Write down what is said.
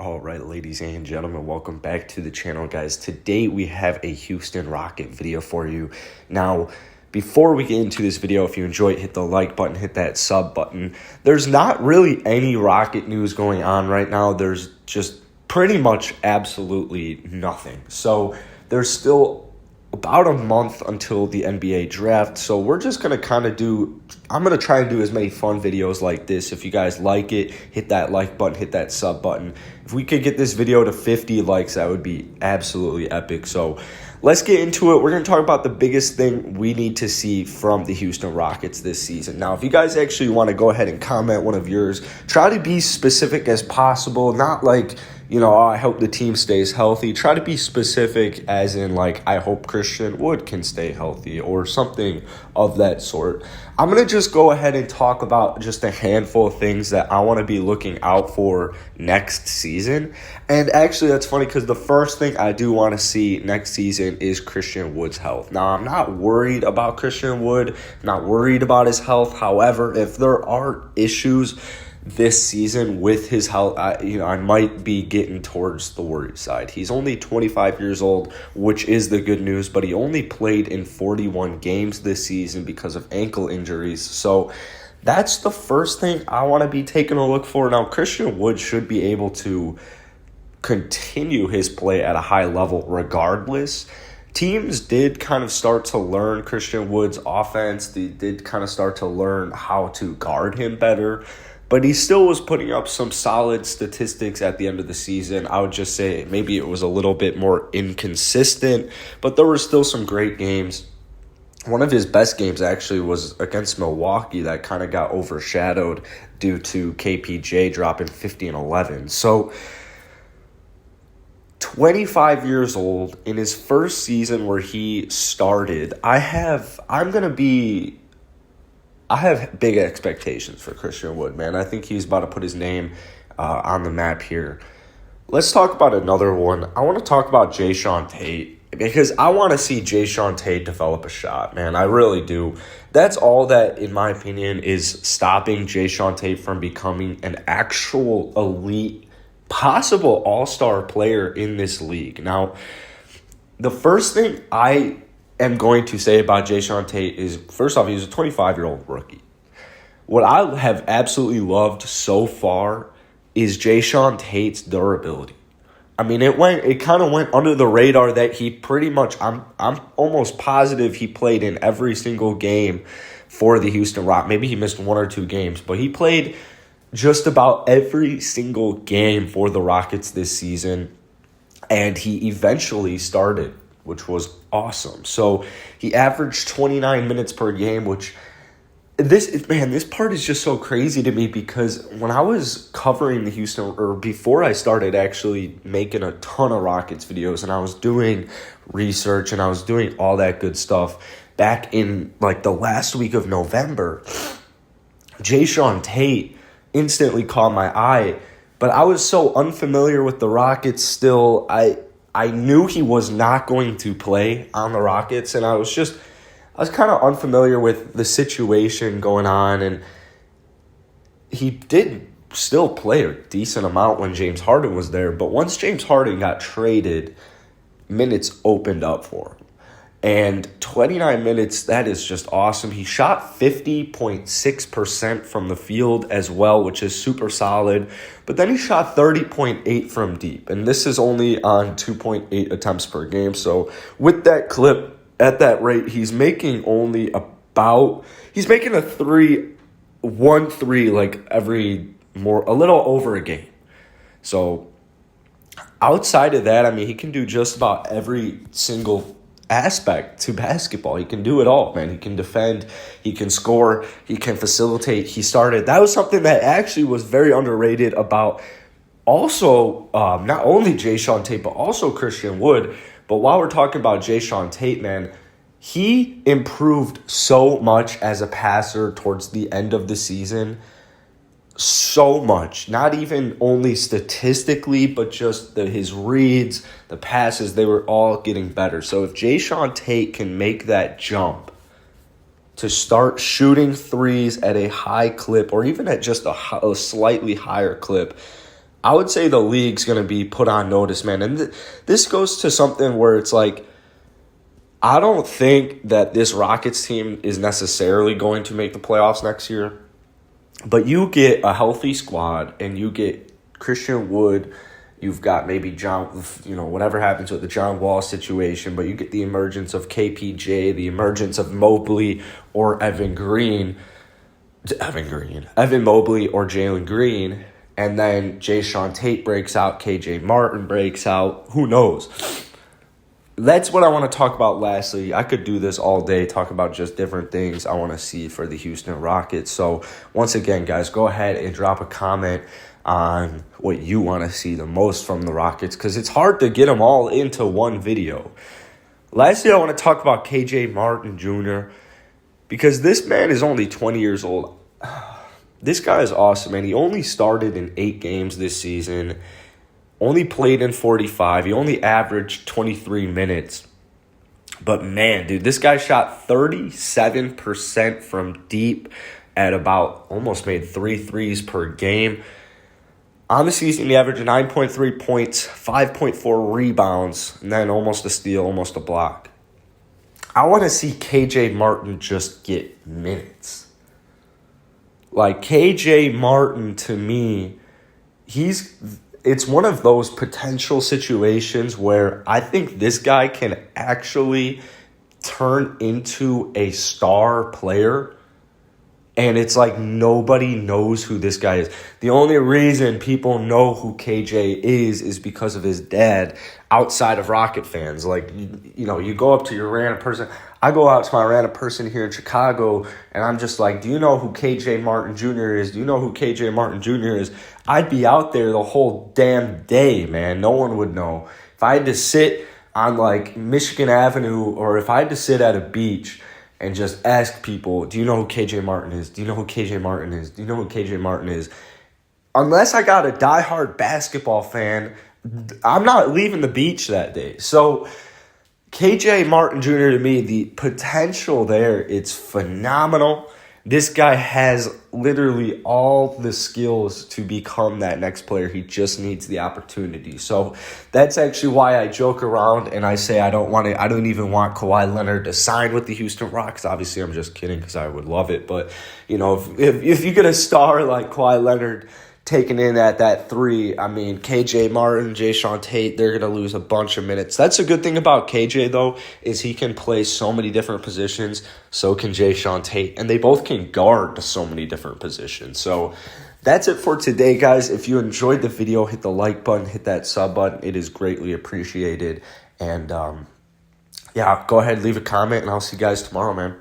All right, ladies and gentlemen, welcome back to the channel, guys. Today we have a Houston Rocket video for you. Now, before we get into this video, if you enjoy it, hit the like button, hit that sub button. There's not really any Rocket news going on right now. There's just pretty much absolutely nothing. So there's still about a month until the NBA draft, so we're just going to I'm going to try and do as many fun videos like this. If you guys like it, hit that like button, hit that sub button. If we could get this video to 50 likes, that would be absolutely epic. So let's get into it. We're going to talk about the biggest thing we need to see from the Houston Rockets this season. Now, if you guys actually want to go ahead and comment one of yours, try to be specific as possible, not like, I hope the team stays healthy. Try to be specific as in, like, I hope Christian Wood can stay healthy or something of that sort. I'm going to just go ahead and talk about just a handful of things that I want to be looking out for next season. And actually, that's funny because the first thing I do want to see next season is Christian Wood's health. Now, I'm not worried about Christian Wood. I'm not worried about his health. However, if there are issues this season with his health, I might be getting towards the worried side. He's only 25 years old, which is the good news, but he only played in 41 games this season because of ankle injuries. So that's the first thing I want to be taking a look for. Now, Christian Wood should be able to continue his play at a high level regardless. Teams did kind of start to learn Christian Wood's offense. They did kind of start to learn how to guard him better. But he still was putting up some solid statistics at the end of the season. I would just say maybe it was a little bit more inconsistent, but there were still some great games. One of his best games actually was against Milwaukee that kind of got overshadowed due to KPJ dropping 50 and 11. So 25 years old in his first season where he started, I have big expectations for Christian Wood, man. I think he's about to put his name on the map here. Let's talk about another one. I want to talk about Jayshawn Tate because I want to see Jayshawn Tate develop a shot, man. I really do. That's all that, in my opinion, is stopping Jayshawn Tate from becoming an actual elite, possible all-star player in this league. Now, the first thing I am going to say about Jayshawn Tate is, first off, he's a 25-year-old rookie. What I have absolutely loved so far is Jayshawn Tate's durability. I mean, it kind of went under the radar that he pretty much, I'm almost positive he played in every single game for the Houston Rockets. Maybe he missed one or two games, but he played just about every single game for the Rockets this season, and he eventually started, which was awesome. So he averaged 29 minutes per game, which this part is just so crazy to me because when I was covering the Houston, or before I started actually making a ton of Rockets videos, and I was doing research and I was doing all that good stuff back in like the last week of November, Jayshawn Tate instantly caught my eye, but I was so unfamiliar with the Rockets still. I knew he was not going to play on the Rockets, and I was kind of unfamiliar with the situation going on, and he did still play a decent amount when James Harden was there, but once James Harden got traded, minutes opened up for him. And 29 minutes, that is just awesome. He shot 50.6% from the field as well, which is super solid. But then he shot 30.8 from deep. And this is only on 2.8 attempts per game. So with that clip, at that rate, he's making a three like a little over a game. So outside of that, I mean, he can do just about every single aspect to basketball. He can do it all, man. He can defend, he can score, he can facilitate. That was something that actually was very underrated about also not only Jayshawn Tate, but also Christian Wood. But while we're talking about Jayshawn Tate, man, he improved so much as a passer towards the end of the season. So much, not even only statistically, but just his reads, the passes, they were all getting better. So if Jayshawn Tate can make that jump to start shooting threes at a high clip, or even at just a slightly higher clip, I would say the league's going to be put on notice, man. And this goes to something where it's like, I don't think that this Rockets team is necessarily going to make the playoffs next year. But you get a healthy squad and you get Christian Wood. You've got maybe John, whatever happens with the John Wall situation, but you get the emergence of KPJ, the emergence of Mobley or Evan Mobley or Jalen Green, and then Jayshawn Tate breaks out, KJ Martin breaks out, who knows? That's what I want to talk about lastly. I could do this all day, talk about just different things I want to see for the Houston Rockets. So once again, guys, go ahead and drop a comment on what you want to see the most from the Rockets, because it's hard to get them all into one video. Lastly, I want to talk about KJ Martin Jr., because this man is only 20 years old. This guy is awesome, man. He only started in 8 games this season, only played in 45. He only averaged 23 minutes. But, man, dude, this guy shot 37% from deep at about almost made 3 threes per game. On the season, he averaged 9.3 points, 5.4 rebounds, and then almost a steal, almost a block. I want to see KJ Martin just get minutes. Like, KJ Martin, to me, it's one of those potential situations where I think this guy can actually turn into a star player. And it's like nobody knows who this guy is. The only reason people know who KJ is because of his dad outside of Rocket fans. Like, you go up to your random person. I go out to my random person here in Chicago, and I'm just like, do you know who KJ Martin Jr. is? Do you know who KJ Martin Jr. is? I'd be out there the whole damn day, man. No one would know. If I had to sit on, like, Michigan Avenue, or if I had to sit at a beach and just ask people, do you know who KJ Martin is? Do you know who KJ Martin is? Do you know who KJ Martin is? Unless I got a diehard basketball fan, I'm not leaving the beach that day. So KJ Martin Jr., to me, the potential there, it's phenomenal. This guy has literally all the skills to become that next player. He just needs the opportunity. So that's actually why I joke around and I say I don't even want Kawhi Leonard to sign with the Houston Rockets. Obviously, I'm just kidding because I would love it. But, if you get a star like Kawhi Leonard taking in at that 3, I mean, KJ Martin, Jayshawn Tate, they're going to lose a bunch of minutes. That's a good thing about KJ, though, is he can play so many different positions. So can Jayshawn Tate. And they both can guard so many different positions. So that's it for today, guys. If you enjoyed the video, hit the like button, hit that sub button. It is greatly appreciated. And, go ahead, leave a comment, and I'll see you guys tomorrow, man.